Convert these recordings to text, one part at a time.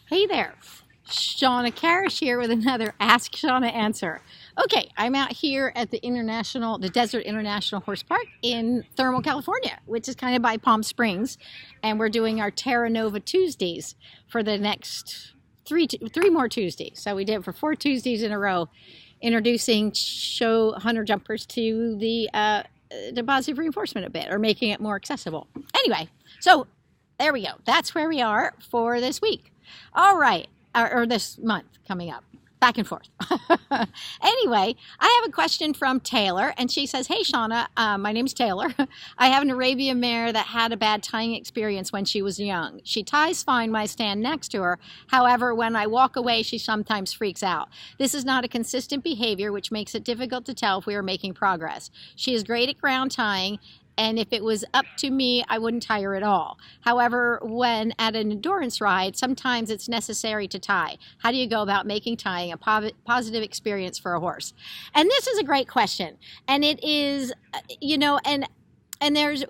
Hey there, Shawna Karrasch here with another Ask Shawna answer. Okay, I'm out here at the Desert International Horse Park in Thermal, California, which is kind of by Palm Springs, and we're doing our Terra Nova Tuesdays for the next three more Tuesdays. So we did it for 4 Tuesdays in a row, introducing show hunter jumpers to the positive reinforcement a bit, or making it more accessible. Anyway, so there we go. That's where we are for this week. All right, or this month coming up, back and forth. Anyway, I have a question from Taylor, and she says, hey, Shawna, my name's Taylor. I have an Arabian mare that had a bad tying experience when she was young. She ties fine when I stand next to her. However, when I walk away, she sometimes freaks out. This is not a consistent behavior, which makes it difficult to tell if we are making progress. She is great at ground tying, and if it was up to me, I wouldn't tie her at all. However, when at an endurance ride, sometimes it's necessary to tie. How do you go about making tying a positive experience for a horse? And this is a great question. And it is, and there's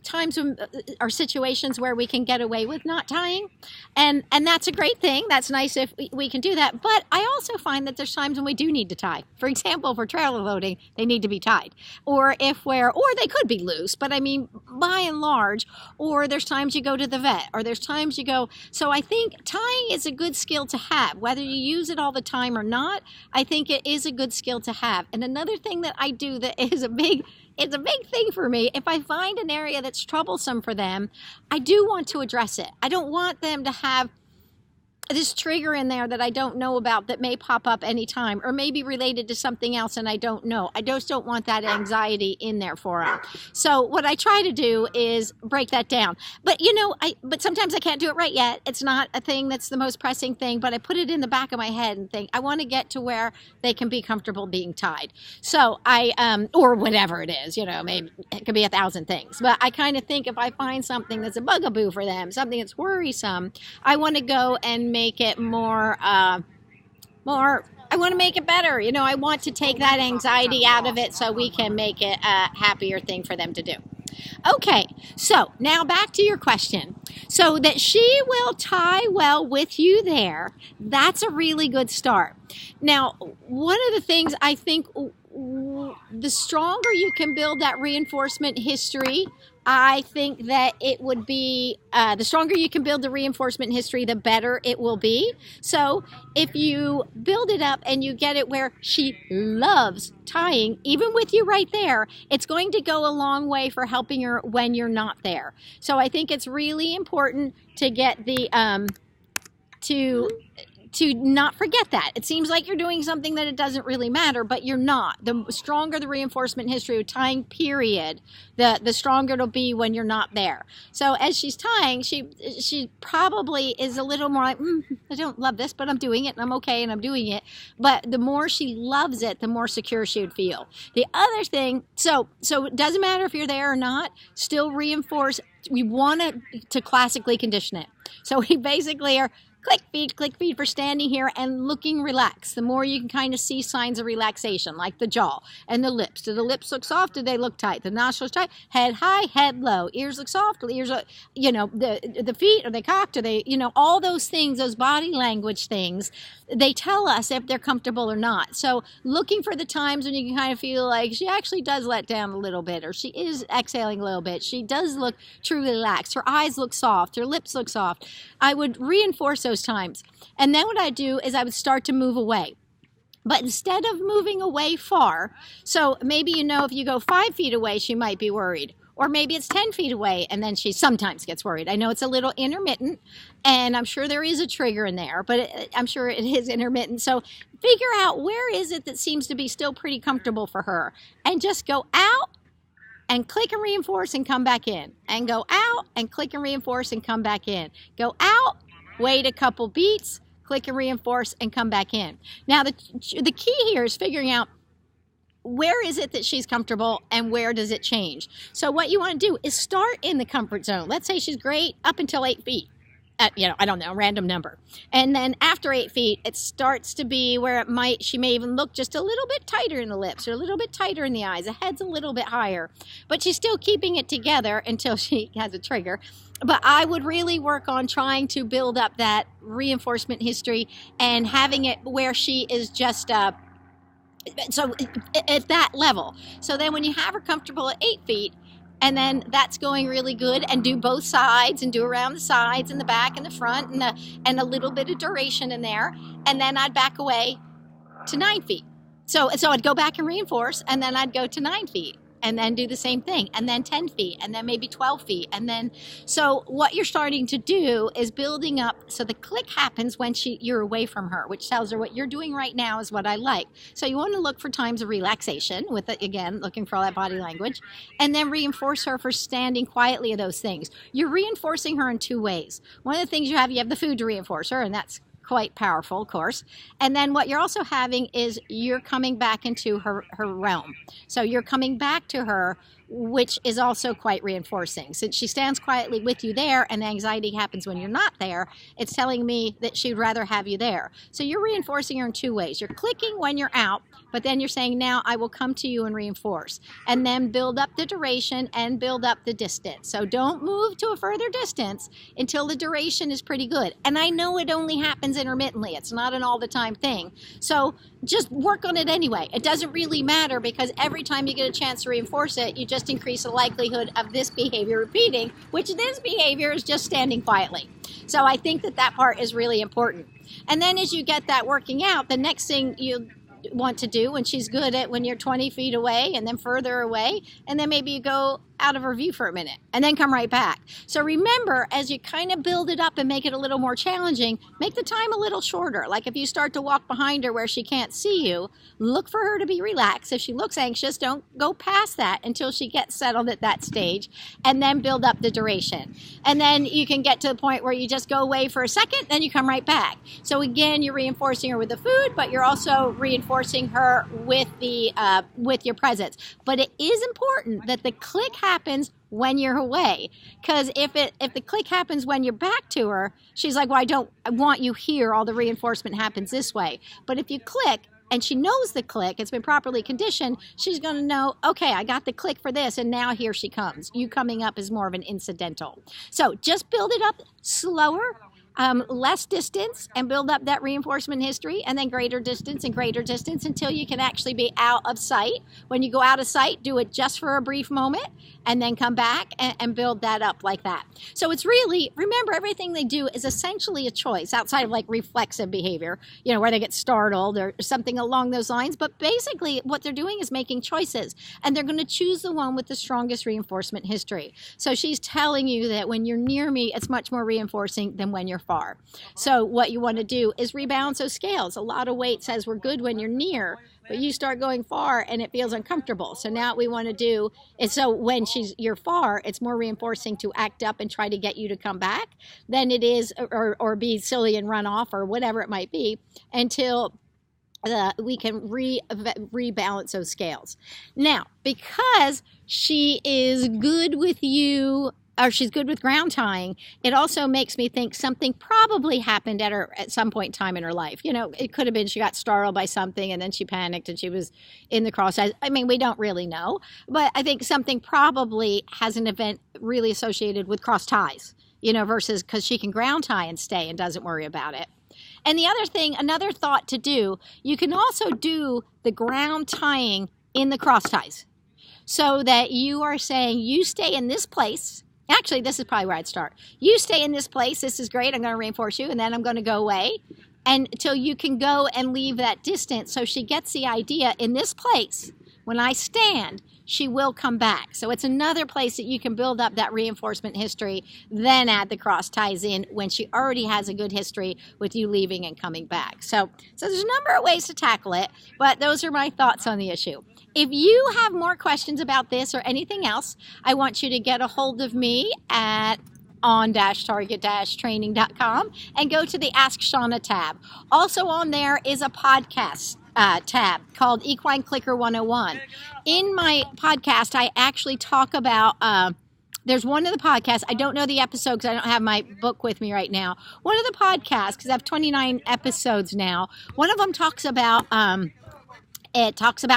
times when, or situations where we can get away with not tying, and that's a great thing. That's nice if we can do that. But I also find that there's times when we do need to tie. For example, for trailer loading, they need to be tied, or they could be loose. But I mean, by and large, or there's times you go to the vet, or there's times you go. So I think tying is a good skill to have, whether you use it all the time or not. I think it is a good skill to have. And another thing that I do that is it's a big thing for me. If I find an area that's troublesome for them, I do want to address it. I don't want them to have this trigger in there that I don't know about that may pop up anytime, or maybe related to something else and I don't know. I just don't want that anxiety in there for them. So what I try to do is break that down. But but sometimes I can't do it right yet. It's not a thing that's the most pressing thing, but I put it in the back of my head and think, I want to get to where they can be comfortable being tied. So or whatever it is, maybe it could be 1,000 things. But I kind of think if I find something that's a bugaboo for them, something that's worrisome, I want to go and make it I want to make it better. I want to take that anxiety out of it so we can make it a happier thing for them to do. Okay, so now back to your question. So that she will tie well with you there, that's a really good start. Now, one of the things I think, the stronger you can build that reinforcement history, I think that it would be, the stronger you can build the reinforcement history, the better it will be. So if you build it up and you get it where she loves tying, even with you right there, it's going to go a long way for helping her when you're not there. So I think it's really important to get the, to not forget that. It seems like you're doing something that it doesn't really matter, but you're not. The stronger the reinforcement history of tying, period, the stronger it'll be when you're not there. So as she's tying, she probably is a little more like, I don't love this, but I'm doing it, and I'm okay, and I'm doing it. But the more she loves it, the more secure she would feel. The other thing, so it doesn't matter if you're there or not, still reinforce. We want to classically condition it. So we basically are click feed for standing here and looking relaxed. The more you can kind of see signs of relaxation, like the jaw and the lips. Do the lips look soft? Do they look tight? The nostrils tight? Head high, head low. Ears look soft. Ears are, the feet, are they cocked? Are they, all those things, those body language things, they tell us if they're comfortable or not. So looking for the times when you can kind of feel like she actually does let down a little bit, or she is exhaling a little bit. She does look truly relaxed. Her eyes look soft. Her lips look soft. I would reinforce those times. And then what I do is I would start to move away. But instead of moving away far, so maybe if you go 5 feet away, she might be worried. Or maybe it's 10 feet away, and then she sometimes gets worried. I know it's a little intermittent, and I'm sure there is a trigger in there, but I'm sure it is intermittent. So figure out where is it that seems to be still pretty comfortable for her, and just go out and click and reinforce and come back in, and go out and click and reinforce and come back in. Go out, wait a couple beats, click and reinforce and come back in. Now the key here is figuring out where is it that she's comfortable and where does it change. So what you want to do is start in the comfort zone. Let's say she's great up until 8 feet. I don't know, random number. And then after 8 feet, it starts to be where she may even look just a little bit tighter in the lips or a little bit tighter in the eyes. The head's a little bit higher, but she's still keeping it together until she has a trigger. But I would really work on trying to build up that reinforcement history and having it where she is just so at that level. So then when you have her comfortable at 8 feet, and then that's going really good, and do both sides and do around the sides and the back and the front and a little bit of duration in there. And then I'd back away to 9 feet. So I'd go back and reinforce, and then I'd go to 9 feet and then do the same thing, and then 10 feet, and then maybe 12 feet. And then, so what you're starting to do is building up, so the click happens when you're away from her, which tells her what you're doing right now is what I like. So you want to look for times of relaxation with it, again, looking for all that body language, and then reinforce her for standing quietly of those things. You're reinforcing her in 2 ways. One of the things you have the food to reinforce her, and that's quite powerful, of course. And then what you're also having is you're coming back into her realm. So you're coming back to her, which is also quite reinforcing. Since she stands quietly with you there and the anxiety happens when you're not there, it's telling me that she'd rather have you there. So you're reinforcing her in 2 ways. You're clicking when you're out, but then you're saying, now I will come to you and reinforce. And then build up the duration and build up the distance. So don't move to a further distance until the duration is pretty good. And I know it only happens intermittently. It's not an all the time thing. So just work on it anyway. It doesn't really matter, because every time you get a chance to reinforce it, you just increase the likelihood of this behavior repeating, which this behavior is just standing quietly. So I think that part is really important. And then as you get that working out, the next thing you want to do when she's good at when you're 20 feet away and then further away, and then maybe you go out of her view for a minute and then come right back. So remember, as you kind of build it up and make it a little more challenging, make the time a little shorter. Like if you start to walk behind her where she can't see you, look for her to be relaxed. If she looks anxious, don't go past that until she gets settled at that stage, and then build up the duration. And then you can get to the point where you just go away for a second, then you come right back. So again, you're reinforcing her with the food, but you're also reinforcing her with with your presence. But it is important that the click happens when you're away, because if the click happens when you're back to her, she's like, well, I want you here, all the reinforcement happens this way. But if you click and she knows the click, it's been properly conditioned, she's going to know, okay, I got the click for this, and now here she comes. You coming up is more of an incidental. So just build it up slower, less distance, and build up that reinforcement history, and then greater distance until you can actually be out of sight. When you go out of sight, do it just for a brief moment, and then come back and build that up like that. So it's really, remember, everything they do is essentially a choice, outside of like reflexive behavior, where they get startled or something along those lines. But basically what they're doing is making choices, and they're going to choose the one with the strongest reinforcement history. So she's telling you that when you're near me, it's much more reinforcing than when you're far. So what you want to do is rebalance those scales. A lot of weight says we're good when you're near, but you start going far and it feels uncomfortable. So now what we want to do is, so when you're far, it's more reinforcing to act up and try to get you to come back than it is, or be silly and run off or whatever it might be, until we can rebalance those scales. Now, because she is good with you, or she's good with ground tying, it also makes me think something probably happened at some point in time in her life. It could have been she got startled by something and then she panicked and she was in the cross ties. I mean, we don't really know, but I think something probably has an event really associated with cross ties, versus because she can ground tie and stay and doesn't worry about it. And the other thing, another thought to do, you can also do the ground tying in the cross ties, so that you are saying, you stay in this place. Actually, this is probably where I'd start. You stay in this place. This is great. I'm going to reinforce you, and then I'm going to go away until you can go and leave that distance. So she gets the idea, in this place, when I stand, she will come back. So it's another place that you can build up that reinforcement history, then add the cross ties in when she already has a good history with you leaving and coming back. So there's a number of ways to tackle it, but those are my thoughts on the issue. If you have more questions about this or anything else, I want you to get a hold of me at on-target-training.com and go to the Ask Shawna tab. Also on there is a podcast tab called Equine Clicker 101. In my podcast, I actually talk about there's one of the podcasts, I don't know the episode because I don't have my book with me right now. One of the podcasts, because I have 29 episodes now, one of them talks about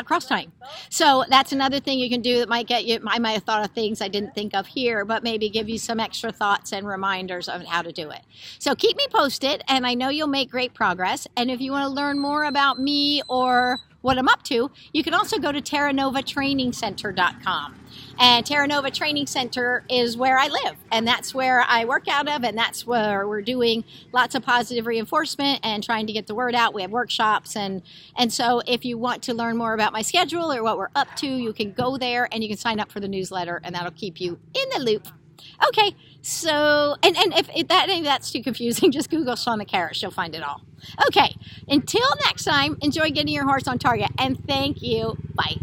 cross tying. So that's another thing you can do that might get you, I might have thought of things I didn't think of here, but maybe give you some extra thoughts and reminders of how to do it. So keep me posted, and I know you'll make great progress. And if you want to learn more about me or what I'm up to, you can also go to terranovatrainingcenter.com. And Terra Nova Training Center is where I live, and that's where I work out of, and that's where we're doing lots of positive reinforcement and trying to get the word out. We have workshops, and so if you want to learn more about my schedule or what we're up to, you can go there and you can sign up for the newsletter, and that'll keep you in the loop. Okay, so, and if that's too confusing, just Google Shawna Karrasch. You'll find it all. Okay, until next time, enjoy getting your horse on target, and thank you. Bye.